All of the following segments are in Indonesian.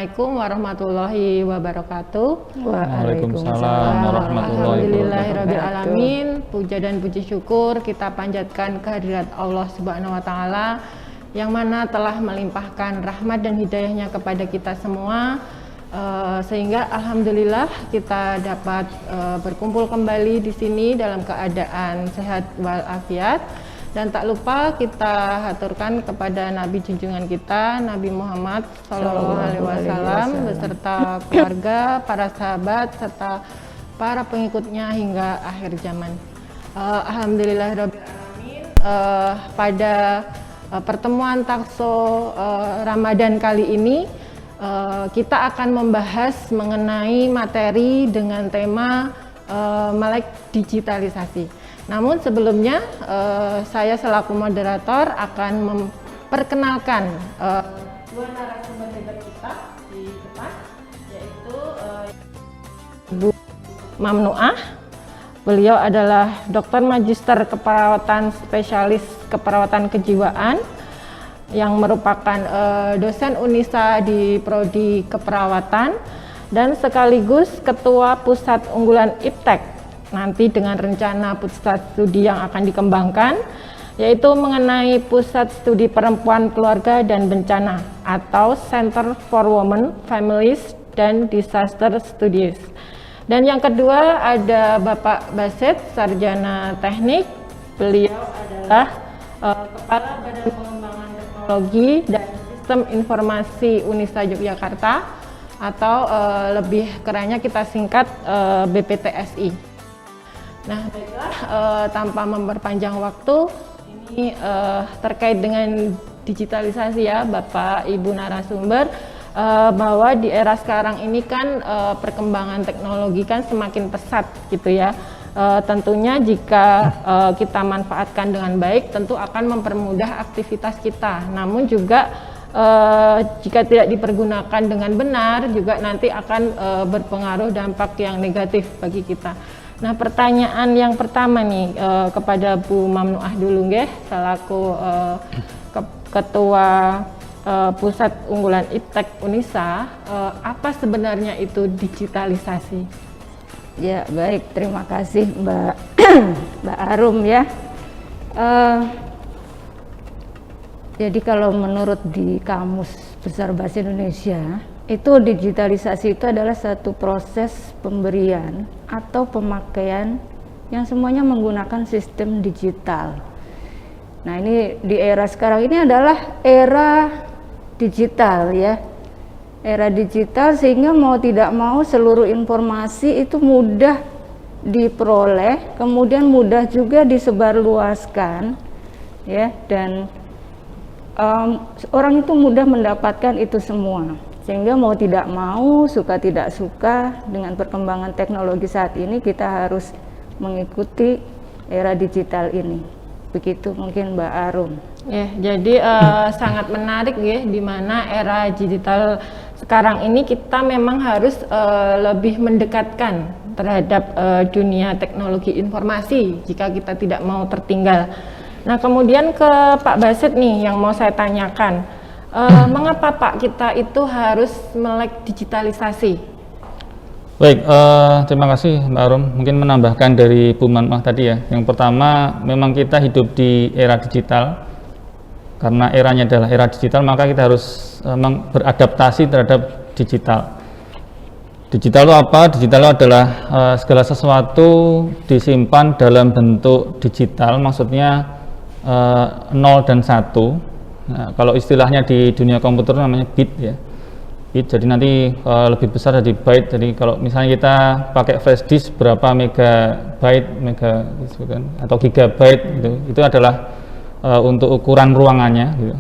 Assalamualaikum warahmatullahi wabarakatuh. Waalaikumsalam warahmatullahi Alhamdulillahirabbil alamin. Puja dan puji syukur kita panjatkan kehadirat Allah Subhanahu wa taala yang mana telah melimpahkan rahmat dan hidayahnya kepada kita semua, sehingga alhamdulillah kita dapat berkumpul kembali di sini dalam keadaan sehat walafiat. Dan tak lupa kita haturkan kepada Nabi junjungan kita, Nabi Muhammad SAW beserta keluarga, para sahabat, serta para pengikutnya hingga akhir zaman. Alhamdulillahirabbil alamin. Pada pertemuan Takso Ramadan kali ini, kita akan membahas mengenai materi dengan tema melek digitalisasi. Namun sebelumnya saya selaku moderator akan memperkenalkan dua narasumber hebat kita di depan, yaitu Bu Mamnuah. Beliau adalah Dokter Magister Keperawatan Spesialis Keperawatan Kejiwaan yang merupakan dosen Unisa di Prodi Keperawatan dan sekaligus Ketua Pusat Unggulan Iptek. Nanti dengan rencana pusat studi yang akan dikembangkan, yaitu mengenai Pusat Studi Perempuan, Keluarga dan Bencana atau Center for Women, Families dan Disaster Studies. Dan yang kedua ada Bapak Basit, Sarjana Teknik. Beliau adalah Kepala Badan Pengembangan Teknologi dan Sistem Informasi Unisa Yogyakarta atau lebih kerennya kita singkat BPTSI. Nah, baiklah, tanpa memperpanjang waktu, ini terkait dengan digitalisasi ya Bapak Ibu narasumber, bahwa di era sekarang ini kan perkembangan teknologi kan semakin pesat gitu ya. Tentunya jika kita manfaatkan dengan baik tentu akan mempermudah aktivitas kita. Namun juga jika tidak dipergunakan dengan benar juga nanti akan berpengaruh dampak yang negatif bagi kita. Nah, pertanyaan yang pertama nih kepada Bu Mamnuah dulu nggih, selaku Ketua Pusat Unggulan Iptek Unisa, apa sebenarnya itu digitalisasi? Ya, baik, terima kasih Mbak Mbak Arum ya. Jadi kalau menurut di Kamus Besar Bahasa Indonesia, itu digitalisasi itu adalah satu proses pemberian atau pemakaian yang semuanya menggunakan sistem digital. Nah, ini di era sekarang ini adalah era digital ya. Era digital sehingga mau tidak mau seluruh informasi itu mudah diperoleh, kemudian mudah juga disebarluaskan ya, dan orang itu mudah mendapatkan itu semua. Sehingga mau tidak mau, suka tidak suka, dengan perkembangan teknologi saat ini kita harus mengikuti era digital ini. Begitu mungkin Mbak Arum. Ya, jadi sangat menarik ya, di mana era digital sekarang ini kita memang harus lebih mendekatkan terhadap dunia teknologi informasi jika kita tidak mau tertinggal. Nah, kemudian ke Pak Basit nih yang mau saya tanyakan. Mengapa Pak kita itu harus melek digitalisasi? Baik, terima kasih Mbak Arum. Mungkin menambahkan dari Bu Mamnuah tadi ya. Yang pertama, memang kita hidup di era digital. Karena eranya adalah era digital, maka kita harus beradaptasi terhadap digital. Digital itu apa? Digital itu adalah segala sesuatu disimpan dalam bentuk digital, maksudnya 0 dan 1. Nah, kalau istilahnya di dunia komputer namanya bit ya, bit. Jadi nanti lebih besar dari byte. Jadi kalau misalnya kita pakai flash disk berapa megabyte, atau gigabyte gitu, itu adalah untuk ukuran ruangannya. Gitu.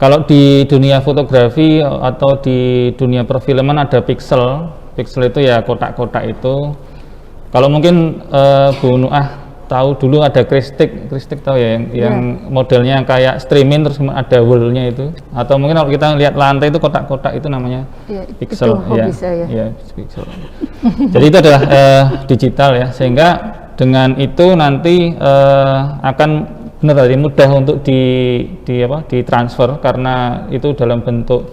Kalau di dunia fotografi atau di dunia perfilman ada pixel. Pixel itu ya kotak-kotak itu. Kalau mungkin Bu Nuah tahu dulu ada kristik tahu ya yang modelnya kayak streaming terus ada wall-nya itu, atau mungkin kalau kita lihat lantai itu kotak-kotak itu namanya pixel ya, pixel. Jadi itu adalah digital ya, sehingga dengan itu nanti akan benar tadi mudah untuk ditransfer karena itu dalam bentuk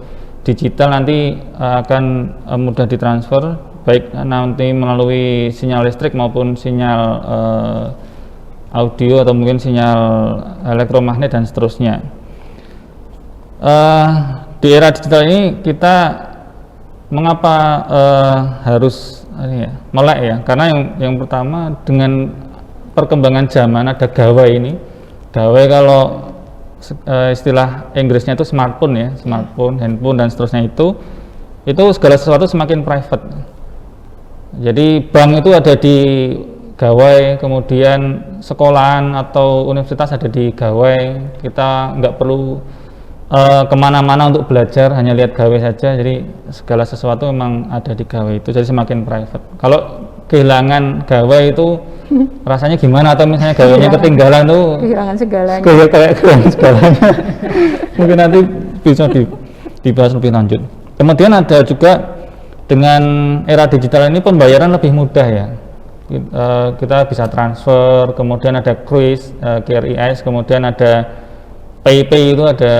digital nanti akan mudah ditransfer, baik nanti melalui sinyal listrik maupun sinyal audio atau mungkin sinyal elektromagnet dan seterusnya. Di era digital ini kita mengapa harus melek ya? Karena yang pertama, dengan perkembangan zaman ada gawai ini. Gawai kalau istilah Inggrisnya itu smartphone ya, smartphone, handphone dan seterusnya, itu segala sesuatu semakin private. Jadi bank itu ada di gawai, kemudian sekolahan atau universitas ada di gawai. Kita nggak perlu kemana-mana untuk belajar, hanya lihat gawai saja. Jadi segala sesuatu memang ada di gawai itu, jadi semakin private. Kalau kehilangan gawai itu rasanya gimana, atau misalnya gawainya ketinggalan tuh kehilangan segalanya. Kayak kehilangan segalanya. Mungkin nanti bisa dibahas lebih lanjut. Kemudian ada juga dengan era digital ini pembayaran lebih mudah ya. Kita bisa transfer, kemudian ada QRIS, QRIS, kemudian ada PayPay, itu ada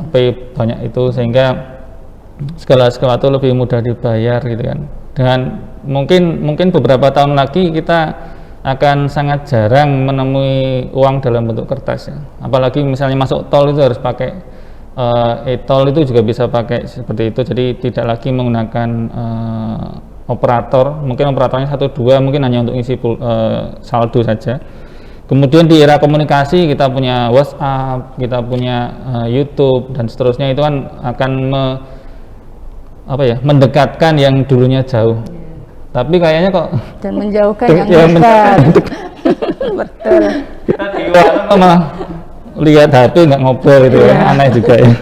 Pay banyak itu, sehingga segala sesuatu lebih mudah dibayar gitu kan. Dengan mungkin beberapa tahun lagi kita akan sangat jarang menemui uang dalam bentuk kertas ya. Apalagi misalnya masuk tol itu harus pakai e-tol, itu juga bisa pakai seperti itu. Jadi tidak lagi menggunakan operator, mungkin operatornya 1-2, mungkin hanya untuk isi saldo saja. Kemudian di era komunikasi kita punya WhatsApp, kita punya YouTube dan seterusnya, itu kan akan mendekatkan yang dulunya jauh. Tapi kayaknya kok dan menjauhkan yang dekat. Betul. Kita di warung malah lihat HP nggak ngobrol gitu ya, aneh juga ya.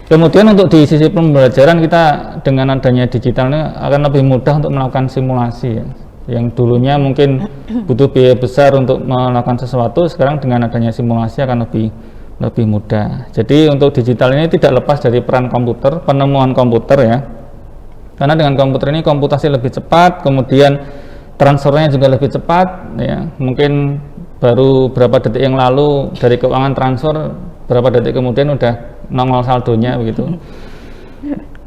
Kemudian untuk di sisi pembelajaran, kita dengan adanya digital ini akan lebih mudah untuk melakukan simulasi ya. Yang dulunya mungkin butuh biaya besar untuk melakukan sesuatu, sekarang dengan adanya simulasi akan lebih mudah. Jadi untuk digital ini tidak lepas dari peran komputer, penemuan komputer ya. Karena dengan komputer ini komputasi lebih cepat, kemudian transfernya juga lebih cepat ya. Mungkin baru berapa detik yang lalu dari keuangan transfer, berapa detik kemudian udah nongol saldonya begitu.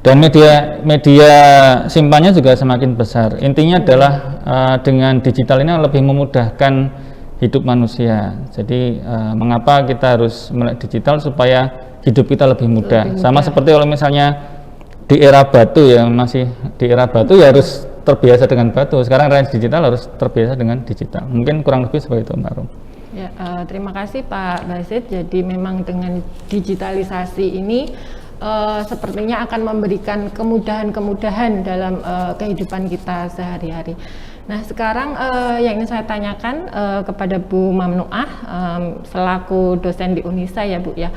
Dan media simpannya juga semakin besar. Intinya adalah dengan digital ini lebih memudahkan hidup manusia. Jadi mengapa kita harus melek digital, supaya hidup kita lebih mudah. Sama seperti kalau misalnya di era batu ya, masih di era batu ya harus terbiasa dengan batu. Sekarang era digital harus terbiasa dengan digital. Mungkin kurang lebih seperti itu, Mbak Rum. Ya, terima kasih Pak Basit. Jadi memang dengan digitalisasi ini sepertinya akan memberikan kemudahan-kemudahan dalam kehidupan kita sehari-hari. Nah, sekarang yang ingin saya tanyakan kepada Bu Mamnuah selaku dosen di Unisa ya Bu ya,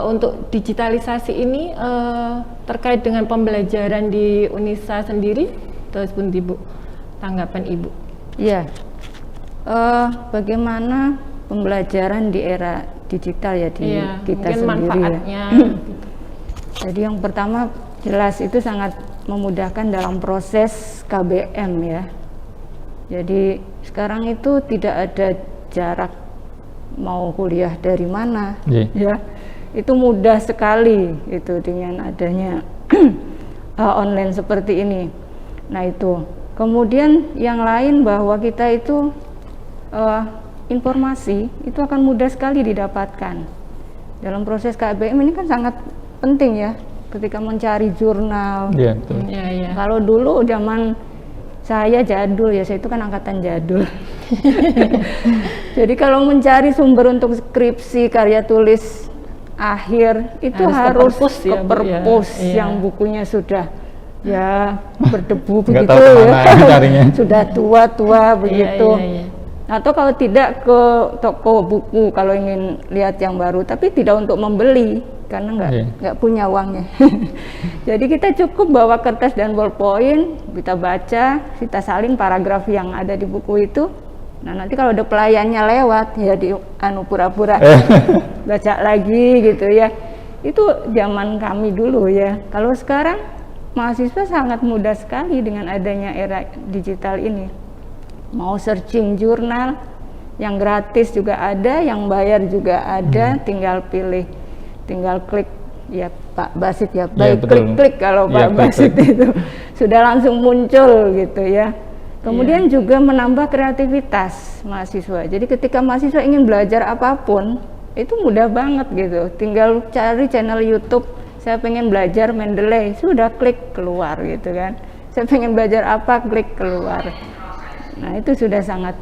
untuk digitalisasi ini terkait dengan pembelajaran di Unisa sendiri, terus pun Bu, tanggapan Ibu? Ya, bagaimana pembelajaran di era digital ya di kita mungkin sendiri manfaatnya. Ya. Jadi yang pertama jelas itu sangat memudahkan dalam proses KBM ya. Jadi sekarang itu tidak ada jarak mau kuliah dari mana, ya itu mudah sekali itu dengan adanya online seperti ini. Nah itu kemudian yang lain bahwa kita itu informasi itu akan mudah sekali didapatkan dalam proses KBM ini kan sangat penting ya ketika mencari jurnal. Iya, betul. Ya. Kalau dulu zaman saya jadul ya, saya itu kan angkatan jadul. Jadi kalau mencari sumber untuk skripsi karya tulis akhir itu harus ke perpus ya. Yang bukunya sudah ya berdebu begitu ya. Sudah tua-tua begitu. Ya. Atau kalau tidak ke toko buku kalau ingin lihat yang baru, tapi tidak untuk membeli karena nggak punya uangnya. Jadi kita cukup bawa kertas dan ballpoint, kita baca, kita salin paragraf yang ada di buku itu. Nah nanti kalau ada pelayannya lewat ya di pura-pura baca lagi gitu ya. Itu zaman kami dulu ya. Kalau sekarang mahasiswa sangat mudah sekali dengan adanya era digital ini. Mau searching jurnal yang gratis juga ada, yang bayar juga ada, tinggal pilih, tinggal klik ya Pak Basit ya, Ya, baik betul. klik-klik kalau Ya, Pak Basit itu sudah langsung muncul gitu ya. Kemudian juga menambah kreativitas mahasiswa. Jadi ketika mahasiswa ingin belajar apapun, itu mudah banget gitu. Tinggal cari channel YouTube, saya pengen belajar Mendeley, sudah klik keluar gitu kan. Saya pengen belajar apa, klik keluar. Nah, itu sudah sangat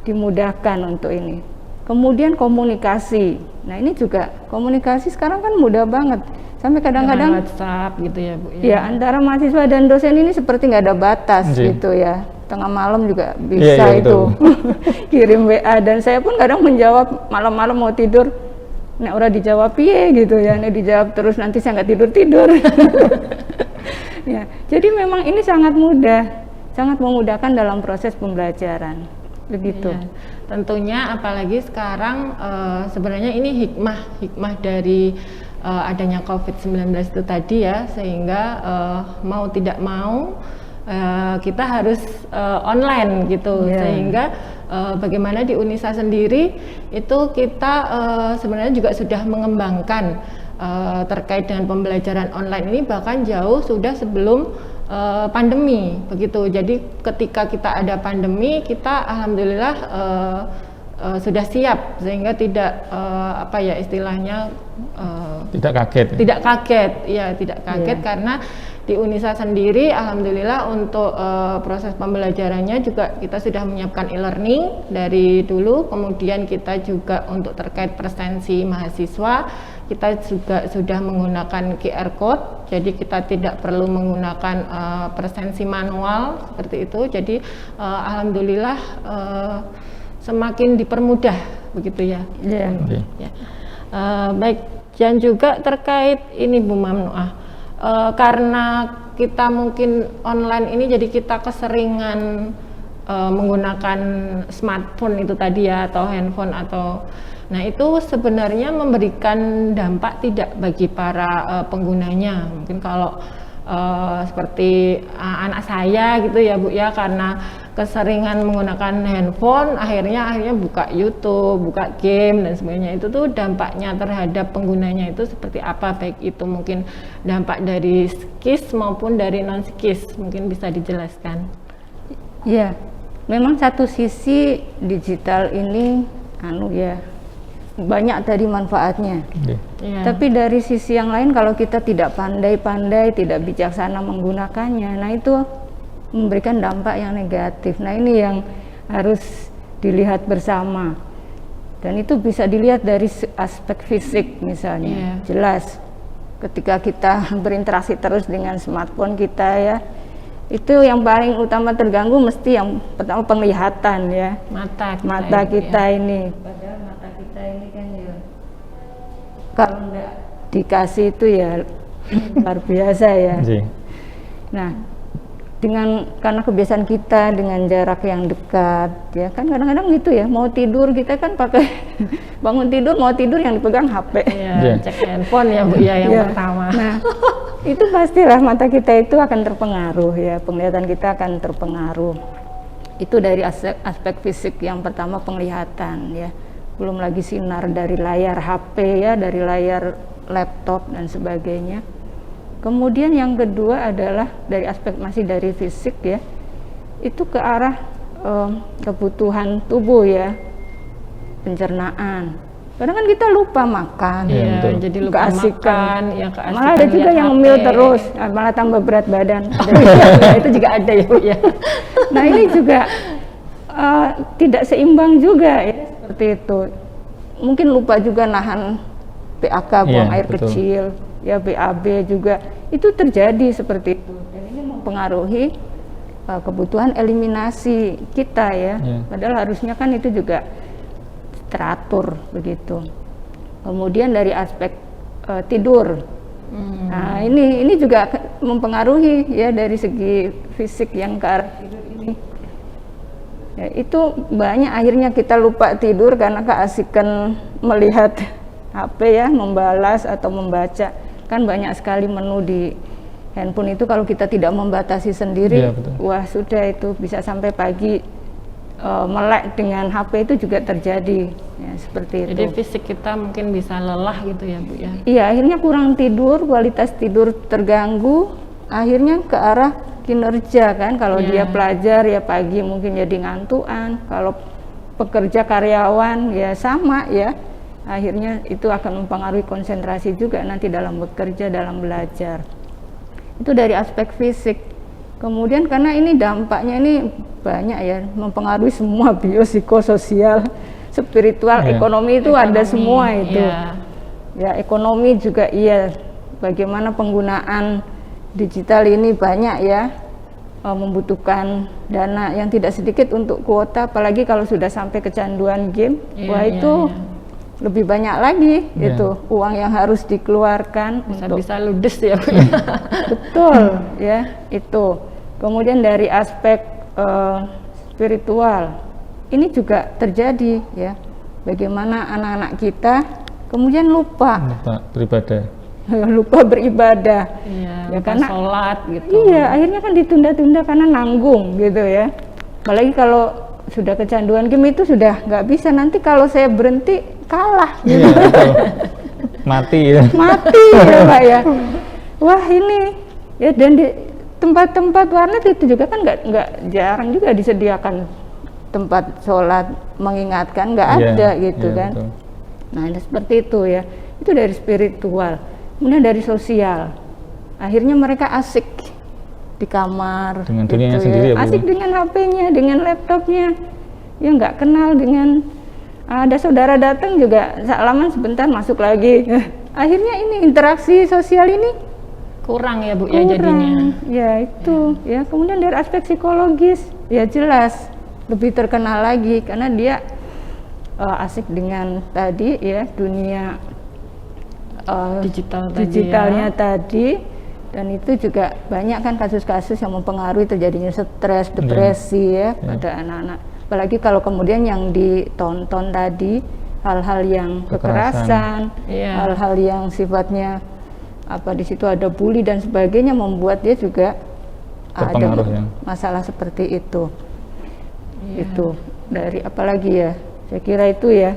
dimudahkan untuk ini. Kemudian komunikasi. Nah, ini juga komunikasi sekarang kan mudah banget. Sampai kadang-kadang Dengan WhatsApp gitu ya Bu ya antara mahasiswa dan dosen ini seperti nggak ada batas gitu ya. Tengah malam juga bisa Iya, itu kirim WA, dan saya pun kadang menjawab malam-malam mau tidur. Nek ora dijawab piye gitu ya, nek dijawab terus nanti saya nggak tidur-tidur. Ya, jadi memang ini sangat mudah, sangat memudahkan dalam proses pembelajaran. Begitu. Iya. Tentunya apalagi sekarang sebenarnya ini hikmah dari adanya COVID-19 itu tadi ya, sehingga mau tidak mau kita harus online gitu, sehingga bagaimana di Unisa sendiri itu kita sebenarnya juga sudah mengembangkan terkait dengan pembelajaran online ini bahkan jauh sudah sebelum pandemi begitu. Jadi ketika kita ada pandemi, kita alhamdulillah sudah siap sehingga tidak apa ya istilahnya tidak kaget. Tidak kaget, ya tidak kaget karena di Unisa sendiri alhamdulillah untuk proses pembelajarannya juga kita sudah menyiapkan e-learning dari dulu, kemudian kita juga untuk terkait presensi mahasiswa kita juga sudah menggunakan QR code, jadi kita tidak perlu menggunakan presensi manual seperti itu. Jadi alhamdulillah semakin dipermudah begitu ya. Ya. Baik, dan juga terkait ini Bu Mamnuah, karena kita mungkin online ini jadi kita keseringan menggunakan smartphone itu tadi ya, atau handphone atau nah itu sebenarnya memberikan dampak tidak bagi para penggunanya. Mungkin kalau seperti anak saya gitu ya Bu ya, karena keseringan menggunakan handphone akhirnya buka YouTube, buka game dan sebagainya, itu tuh dampaknya terhadap penggunanya itu seperti apa, baik itu mungkin dampak dari skis maupun dari non skis, mungkin bisa dijelaskan. Ya, memang satu sisi digital ini banyak tadi manfaatnya. Tapi dari sisi yang lain kalau kita tidak pandai-pandai, tidak bijaksana menggunakannya, nah itu memberikan dampak yang negatif. Nah ini yang harus dilihat bersama, dan itu bisa dilihat dari aspek fisik misalnya. Jelas ketika kita berinteraksi terus dengan smartphone kita ya, itu yang paling utama terganggu mesti yang pertama penglihatan ya, mata kita ini. Padahal mata kita ini kan ya kalau enggak dikasih itu ya luar biasa ya. Nah, karena kebiasaan kita dengan jarak yang dekat ya kan, kadang-kadang gitu ya, mau tidur kita kan pakai bangun tidur mau tidur yang dipegang HP ya, cek handphone ya Bu ya yang pertama. Nah itu pastilah mata kita itu akan terpengaruh ya, penglihatan kita akan terpengaruh. Itu dari aspek fisik yang pertama, penglihatan ya, belum lagi sinar dari layar HP ya, dari layar laptop dan sebagainya. Kemudian yang kedua adalah dari aspek masih dari fisik ya, itu ke arah kebutuhan tubuh ya, pencernaan. Kadang kan kita lupa makan, jadi lupa makan, ya keasikan. Malah ada juga yang ngemil terus, malah tambah berat badan. Itu juga ada ya Bu ya. Nah ini juga tidak seimbang juga ya, seperti itu. Mungkin lupa juga nahan PAK, buang air kecil, ya BAB juga itu terjadi seperti itu. Dan ini mempengaruhi kebutuhan eliminasi kita ya. Padahal harusnya kan itu juga teratur begitu. Kemudian dari aspek tidur, nah ini juga mempengaruhi ya dari segi fisik yang ke arah tidur ini. Ya, itu banyak akhirnya kita lupa tidur karena keasikan melihat HP ya, membalas atau membaca. Kan banyak sekali menu di handphone itu, kalau kita tidak membatasi sendiri, wah sudah itu bisa sampai pagi melek dengan HP itu juga terjadi, ya seperti itu. Jadi fisik kita mungkin bisa lelah gitu ya Bu ya? Iya, akhirnya kurang tidur, kualitas tidur terganggu, akhirnya ke arah kinerja kan. Kalau dia pelajar ya pagi mungkin jadi ngantuan, kalau pekerja karyawan ya sama ya. Akhirnya itu akan mempengaruhi konsentrasi juga nanti dalam bekerja, dalam belajar. Itu dari aspek fisik. Kemudian karena ini dampaknya ini banyak ya, mempengaruhi semua biopsikososial, spiritual, ekonomi itu ada semua itu. Ya ekonomi juga iya. Bagaimana penggunaan digital ini banyak ya, membutuhkan dana yang tidak sedikit untuk kuota, apalagi kalau sudah sampai kecanduan game, itu lebih banyak lagi itu uang yang harus dikeluarkan. Bisa ludes ya Bu. Betul ya itu. Kemudian dari aspek spiritual ini juga terjadi ya, bagaimana anak-anak kita kemudian lupa beribadah. Lupa beribadah, ya karena sholat gitu. Iya, akhirnya kan ditunda-tunda karena nanggung gitu ya. Apalagi kalau sudah kecanduan game itu sudah nggak bisa, nanti kalau saya berhenti kalah gitu. Mati ya. Mati ya Pak ya. Wah ini ya, dan di tempat-tempat warnet itu juga kan nggak jarang juga disediakan tempat sholat mengingatkan, nggak ada gitu kan. Betul. Nah ini seperti itu ya, itu dari spiritual. Kemudian dari sosial, akhirnya mereka asik di kamar dengan dunianya gitu sendiri ya, asik dengan HP-nya, dengan laptopnya, ya nggak kenal dengan ada saudara datang juga salaman sebentar masuk lagi. Akhirnya ini interaksi sosial ini kurang ya Bu ya jadinya. Ya itu ya. Kemudian dari aspek psikologis ya jelas lebih terkenal lagi karena dia asik dengan tadi ya dunia digitalnya tadi, dan itu juga banyak kan kasus-kasus yang mempengaruhi terjadinya stres, depresi ya pada anak-anak. Apalagi kalau kemudian yang ditonton tadi hal-hal yang kekerasan, hal-hal yang sifatnya di situ ada bully dan sebagainya, membuat dia juga ada masalah seperti itu. Itu dari apalagi ya, saya kira itu ya.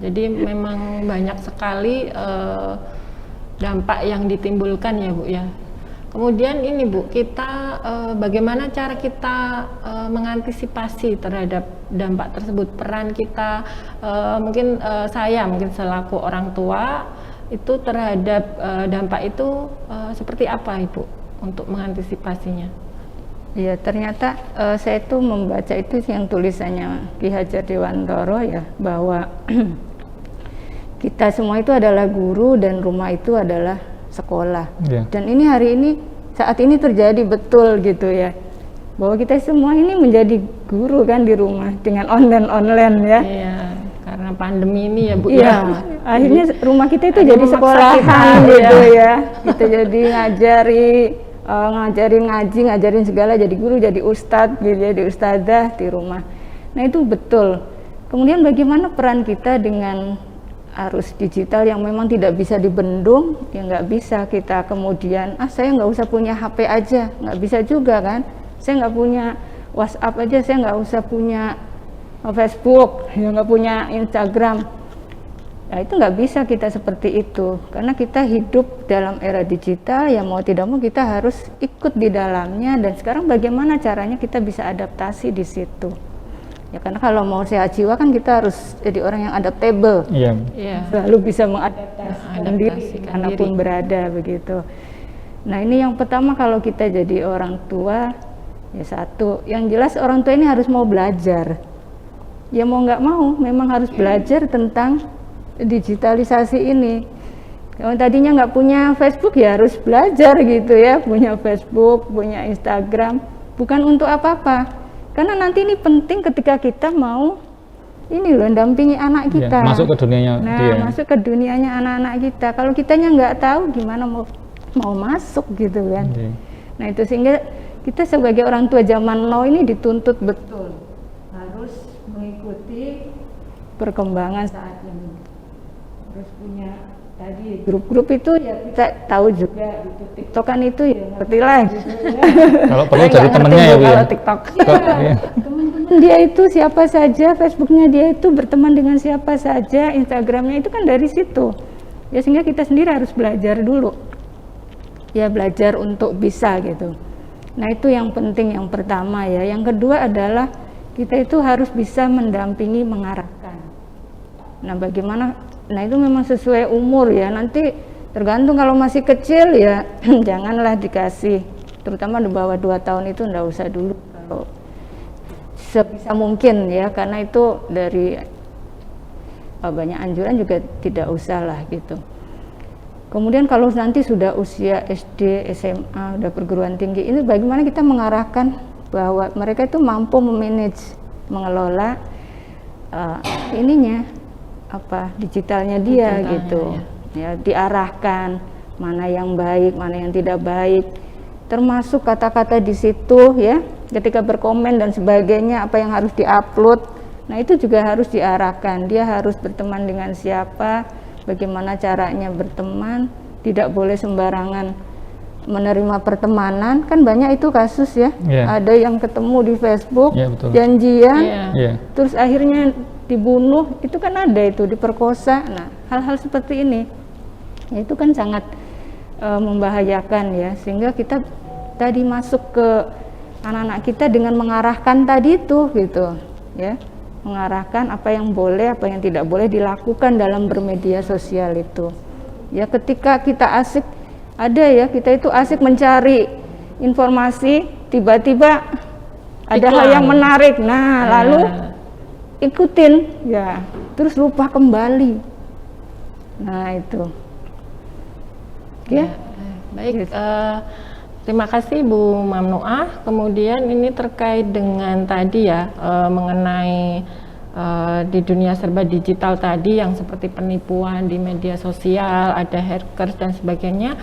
Jadi memang banyak sekali dampak yang ditimbulkan ya Bu ya. Kemudian ini Bu, kita bagaimana cara kita mengantisipasi terhadap dampak tersebut, peran kita mungkin saya mungkin selaku orang tua itu terhadap dampak itu seperti apa Ibu untuk mengantisipasinya? Ya ternyata saya itu membaca itu yang tulisannya Ki Hajar Dewantara ya, bahwa kita semua itu adalah guru dan rumah itu adalah sekolah. Dan ini hari ini saat ini terjadi betul gitu ya, bahwa kita semua ini menjadi guru kan di rumah dengan online ya. Iya, karena pandemi ini ya Bu ya. Akhirnya rumah kita itu jadi sekolahan gitu ya. Kita jadi ngajarin ngaji, ngajarin segala, jadi guru, jadi ustadz, jadi ustadzah di rumah. Nah itu betul. Kemudian bagaimana peran kita dengan arus digital yang memang tidak bisa dibendung, ya nggak bisa kita kemudian, saya nggak usah punya HP aja, nggak bisa juga kan. Saya nggak punya WhatsApp aja, saya nggak usah punya Facebook, ya nggak punya Instagram. Nah itu nggak bisa kita seperti itu, karena kita hidup dalam era digital, ya mau tidak mau kita harus ikut di dalamnya. Dan sekarang bagaimana caranya kita bisa adaptasi di situ? Ya karena kalau mau sehat jiwa kan kita harus jadi orang yang adaptable, selalu bisa mengadaptasikan diri dimanapun berada begitu. Nah ini yang pertama kalau kita jadi orang tua, ya satu, yang jelas orang tua ini harus mau belajar. Ya mau nggak mau, memang harus belajar tentang digitalisasi ini. Kalau tadinya nggak punya Facebook ya harus belajar gitu ya, punya Facebook, punya Instagram, bukan untuk apa-apa, karena nanti ini penting ketika kita mau ini loh dampingi anak kita, masuk ke dunianya dia. Masuk ke dunianya anak-anak kita. Kalau kitanya nggak tahu gimana mau masuk gitu kan. Nah itu sehingga kita sebagai orang tua zaman now ini dituntut betul harus mengikuti perkembangan saat ini. Terus punya tadi grup-grup itu ya kita tahu juga gitu. TikTok kan itu ya ngerti lah gitu ya. Kalau perlu jadi temennya ya Bu ya. TikTok. Teman-teman dia itu siapa saja, Facebooknya dia itu berteman dengan siapa saja, Instagramnya itu kan dari situ. Ya sehingga kita sendiri harus belajar dulu. Ya belajar untuk bisa gitu. Nah itu yang penting yang pertama ya. Yang kedua adalah kita itu harus bisa mendampingi, mengarahkan. Nah bagaimana? Nah itu memang sesuai umur ya. Nanti tergantung kalau masih kecil ya janganlah dikasih. Terutama di bawah 2 tahun itu enggak usah dulu. Kalau sebisa mungkin ya, karena itu dari banyak anjuran juga tidak usah lah gitu. Kemudian kalau nanti sudah usia SD, SMA, udah perguruan tinggi, ini bagaimana kita mengarahkan bahwa mereka itu mampu memanage, mengelola digitalnya dia gitu. Ya, diarahkan mana yang baik, mana yang tidak baik. Termasuk kata-kata di situ ya, ketika berkomen dan sebagainya, apa yang harus diupload. Nah, itu juga harus diarahkan. Dia harus berteman dengan siapa, bagaimana caranya berteman, tidak boleh sembarangan menerima pertemanan. Kan banyak itu kasus ya. Ada yang ketemu di Facebook, janjian, terus akhirnya dibunuh, itu kan ada itu, diperkosa. Nah, hal-hal seperti ini ya, itu kan sangat membahayakan ya, sehingga kita tadi masuk ke anak-anak kita dengan mengarahkan tadi itu gitu ya, mengarahkan apa yang boleh, apa yang tidak boleh dilakukan dalam bermedia sosial itu ya. Ketika kita asik, ada ya, kita itu asik mencari informasi, tiba-tiba ada hal yang menarik, nah lalu ikutin ya, terus lupa kembali. Nah itu ya. Baik, terima kasih Bu Mamnuah. Kemudian ini terkait dengan tadi ya, mengenai di dunia serba digital tadi yang seperti penipuan di media sosial, ada hackers dan sebagainya.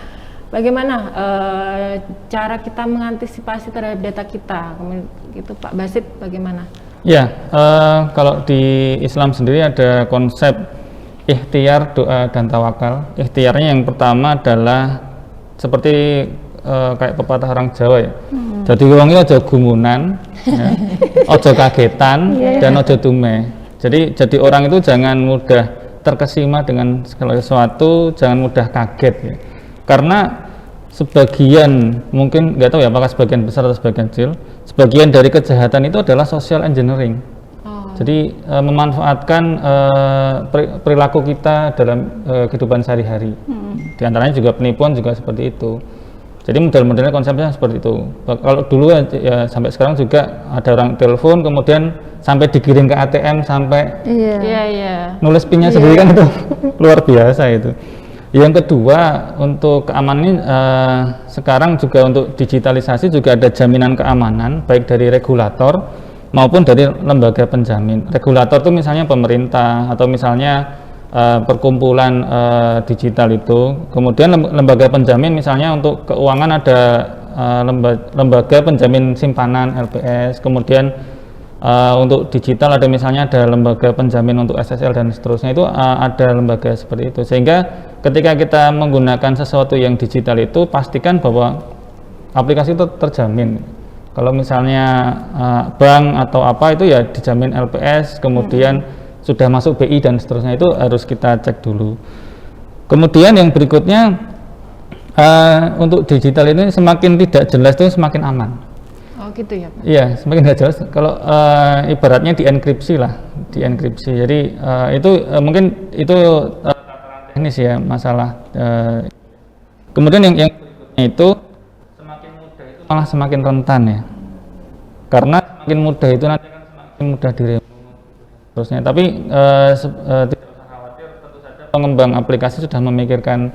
Bagaimana cara kita mengantisipasi terhadap data kita? Gitu Pak Basit, bagaimana? Ya, kalau di Islam sendiri ada konsep ikhtiar, doa, dan tawakal. Ikhtiarnya yang pertama adalah seperti kayak pepatah orang Jawa ya. Jadi wongnya aja gumunan, ya, aja kagetan, dan aja tume. Jadi orang itu jangan mudah terkesima dengan segala sesuatu, jangan mudah kaget ya. Karena sebagian, mungkin nggak tahu ya apakah sebagian besar atau sebagian kecil, sebagian dari kejahatan itu adalah social engineering. Jadi memanfaatkan perilaku kita dalam kehidupan sehari-hari. Di antaranya juga penipuan juga seperti itu. Jadi model-modelnya konsepnya seperti itu. Kalau dulu ya sampai sekarang juga ada orang telepon kemudian sampai dikirim ke ATM sampai nulis pinnya sendiri kan itu luar biasa itu. Yang kedua untuk keamanan ini sekarang juga untuk digitalisasi juga ada jaminan keamanan baik dari regulator maupun dari lembaga penjamin. Regulator itu misalnya pemerintah atau misalnya perkumpulan digital itu. Kemudian lembaga penjamin misalnya untuk keuangan ada lembaga penjamin simpanan LPS. Kemudian untuk digital ada misalnya ada lembaga penjamin untuk SSL dan seterusnya, itu ada lembaga seperti itu. Sehingga ketika kita menggunakan sesuatu yang digital itu pastikan bahwa aplikasi itu terjamin. Kalau misalnya bank atau apa itu ya dijamin LPS, kemudian sudah masuk BI dan seterusnya, itu harus kita cek dulu. Kemudian yang berikutnya untuk digital ini semakin tidak jelas itu semakin aman. Oh gitu ya Pak? Iya, semakin tidak jelas. Kalau ibaratnya dienkripsi lah, dienkripsi. Jadi itu mungkin itu teknis ya masalah. Kemudian yang berikutnya itu semakin mudah itu malah semakin rentan ya. Karena semakin mudah itu nanti akan semakin mudah diremove terusnya. Tapi tidak usah khawatir, tentu saja pengembang aplikasi sudah memikirkan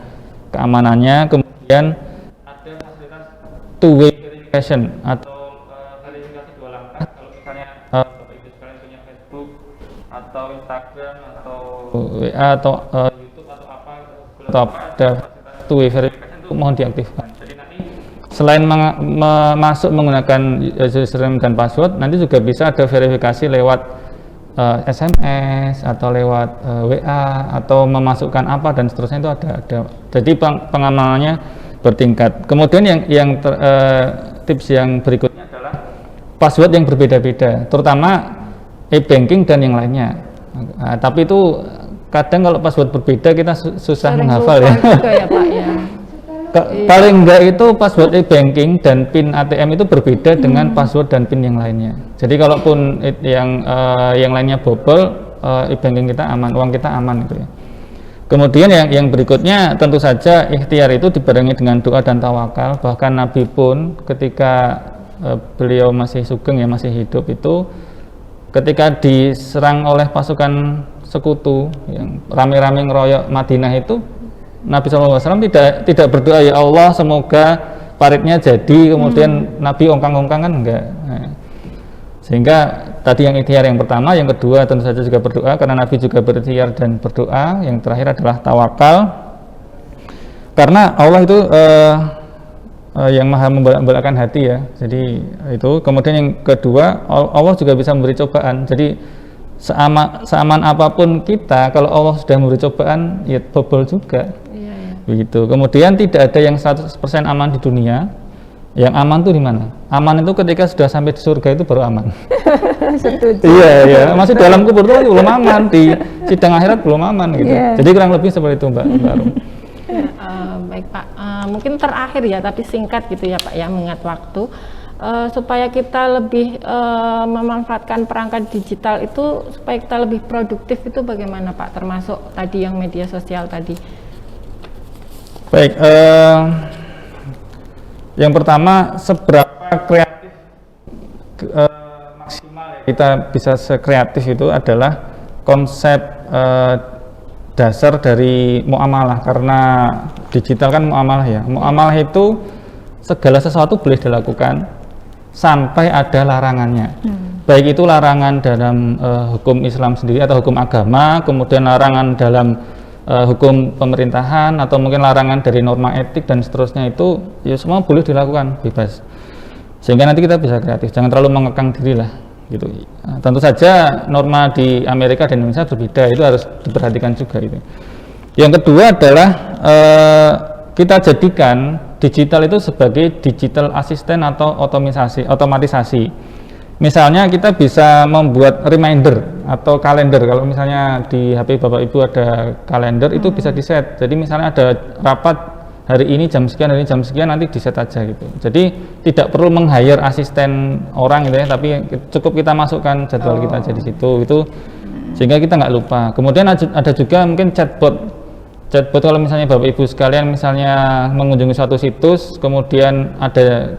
keamanannya. Kemudian ada fasilitas two-way verification atau verifikasi 2 langkah. Kalau misalnya Bapak Ibu sekalian punya Facebook atau Instagram atau WA atau YouTube atau apa ada fasilitas two-way verification itu mohon diaktifkan. Jadi nanti selain masuk menggunakan username dan password, nanti juga bisa ada verifikasi lewat SMS atau lewat WA atau memasukkan apa dan seterusnya, itu ada. Jadi pengamanannya bertingkat. Kemudian yang tips yang berikutnya adalah password yang berbeda-beda, terutama e-banking dan yang lainnya. Nah, tapi itu kadang kalau password berbeda kita susah menghafal ya. Juga ya Pak ya. Paling enggak itu password e-banking dan PIN ATM itu berbeda dengan password dan PIN yang lainnya. Jadi kalaupun yang lainnya bobol, e-banking kita aman, uang kita aman gitu ya. Kemudian yang berikutnya tentu saja ikhtiar itu dibarengi dengan doa dan tawakal. Bahkan Nabi pun ketika beliau masih sugeng ya, masih hidup itu, ketika diserang oleh pasukan sekutu yang rame-rame ngeroyok Madinah itu, Nabi SAW tidak berdoa ya Allah semoga paritnya jadi, kemudian Nabi ongkang-ongkang kan enggak. Nah, sehingga tadi yang ikhtiar yang pertama, yang kedua tentu saja juga berdoa karena Nabi juga berikhtiar dan berdoa. Yang terakhir adalah tawakal, karena Allah itu yang maha membolak-balikkan hati ya. Jadi itu. Kemudian yang kedua, Allah juga bisa memberi cobaan. Jadi seaman apapun kita, kalau Allah sudah memberi cobaan ya bobol juga. Begitu. Kemudian tidak ada yang 100% aman di dunia. Yang aman tuh di mana? Aman itu ketika sudah sampai di surga itu baru aman. Setuju. Iya. Masih dalam kubur itu belum aman, di sidang akhirat belum aman gitu. Jadi kurang lebih seperti itu Mbak Rum. Baik Pak, mungkin terakhir ya, tapi singkat gitu ya Pak ya, mengingat waktu. Supaya kita lebih memanfaatkan perangkat digital itu, supaya kita lebih produktif itu bagaimana Pak? Termasuk tadi yang media sosial tadi. Baik, yang pertama, seberapa kreatif maksimal kita bisa sekreatif itu adalah konsep dasar dari muamalah, karena digital kan muamalah ya. Muamalah itu segala sesuatu boleh dilakukan sampai ada larangannya. Baik itu larangan dalam hukum Islam sendiri atau hukum agama, kemudian larangan dalam hukum pemerintahan, atau mungkin larangan dari norma etik dan seterusnya, itu ya semua boleh dilakukan bebas, sehingga nanti kita bisa kreatif, jangan terlalu mengekang diri lah gitu. Nah, tentu saja norma di Amerika dan Indonesia berbeda, itu harus diperhatikan juga itu. Yang kedua adalah kita jadikan digital itu sebagai digital asisten atau otomatisasi. Misalnya kita bisa membuat reminder atau kalender. Kalau misalnya di HP Bapak Ibu ada kalender, itu bisa di-set. Jadi misalnya ada rapat hari ini jam sekian, hari ini jam sekian, nanti di-set aja gitu. Jadi tidak perlu meng-hire asisten orang gitu ya, tapi cukup kita masukkan jadwal kita aja di situ itu, sehingga kita nggak lupa. Kemudian ada juga mungkin chatbot kalau misalnya Bapak Ibu sekalian misalnya mengunjungi suatu situs, kemudian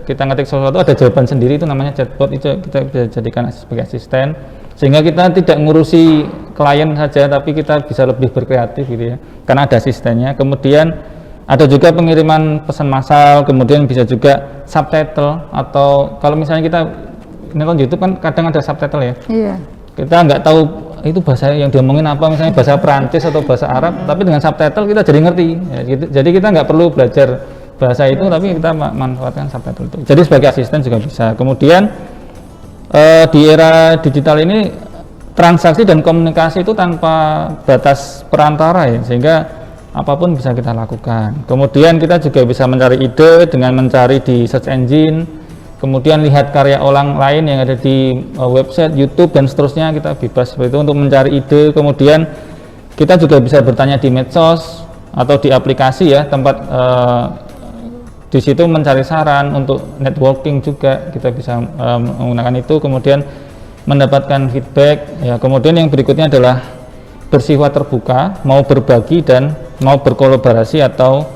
kita ngetik sesuatu, ada jawaban sendiri, itu namanya chatbot. Itu kita bisa jadikan sebagai asisten, sehingga kita tidak ngurusi klien saja, tapi kita bisa lebih berkreatif gitu ya, karena ada asistennya. Kemudian ada juga pengiriman pesan massal, kemudian bisa juga subtitle, atau kalau misalnya kita nonton YouTube kan kadang ada subtitle ya. Iya. Kita nggak tahu itu bahasa yang diomongin apa, misalnya bahasa Perancis atau bahasa Arab, tapi dengan subtitle kita jadi ngerti ya, gitu. Jadi kita nggak perlu belajar bahasa itu, tapi kita manfaatkan subtitle itu. Jadi sebagai asisten juga bisa. Kemudian di era digital ini transaksi dan komunikasi itu tanpa batas perantara ya, sehingga apapun bisa kita lakukan. Kemudian kita juga bisa mencari ide dengan mencari di search engine, kemudian lihat karya orang lain yang ada di website, YouTube dan seterusnya, kita bebas seperti itu untuk mencari ide. Kemudian kita juga bisa bertanya di medsos atau di aplikasi ya, tempat di situ mencari saran untuk networking juga, kita bisa menggunakan itu, kemudian mendapatkan feedback ya. Kemudian yang berikutnya adalah bersifat terbuka, mau berbagi dan mau berkolaborasi atau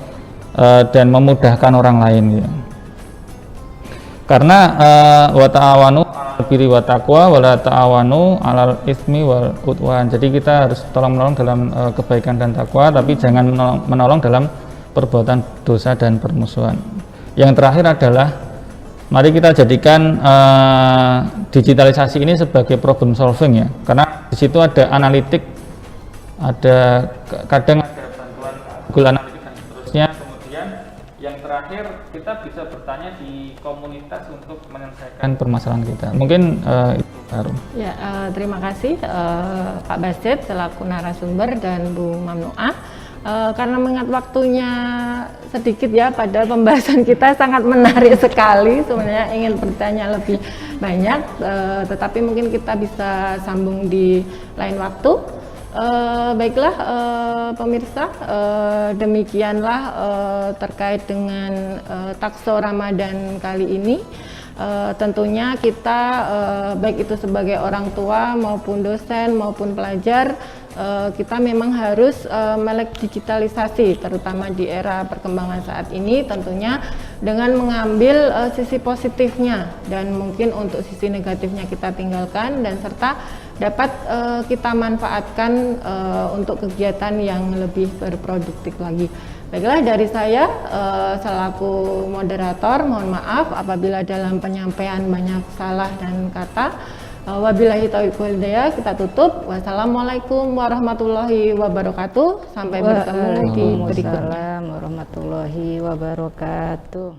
dan memudahkan orang lain ya. Karena wa ta'awanu 'alal birri wa taqwa wa la ta'awanu 'alal itsmi wal 'udwan. Jadi kita harus tolong-menolong dalam kebaikan dan takwa, tapi jangan menolong dalam perbuatan dosa dan permusuhan. Yang terakhir adalah mari kita jadikan digitalisasi ini sebagai problem solving ya. Karena di situ ada analitik, ada kadang ada bantuan Google Analytics dan seterusnya. Yang terakhir, kita bisa bertanya di komunitas untuk menyelesaikan permasalahan kita. Mungkin itu baru. Ya, terima kasih Pak Basit selaku narasumber dan Bu Mamnuah Karena mengingat waktunya sedikit ya, padahal pembahasan kita sangat menarik sekali, sebenarnya ingin bertanya lebih banyak, tetapi mungkin kita bisa sambung di lain waktu. Baiklah pemirsa, demikianlah terkait dengan Takso Ramadan kali ini. Tentunya kita baik itu sebagai orang tua maupun dosen maupun pelajar, kita memang harus melek digitalisasi, terutama di era perkembangan saat ini, tentunya dengan mengambil sisi positifnya, dan mungkin untuk sisi negatifnya kita tinggalkan, dan serta dapat kita manfaatkan untuk kegiatan yang lebih berproduktif lagi. Baiklah, dari saya selaku moderator, mohon maaf apabila dalam penyampaian banyak salah dan kata. Wabillahi taufiq wal hidayah, kita tutup. Wassalamualaikum warahmatullahi wabarakatuh. Sampai bertemu di berikutnya. Waalaikumsalam warahmatullahi wabarakatuh.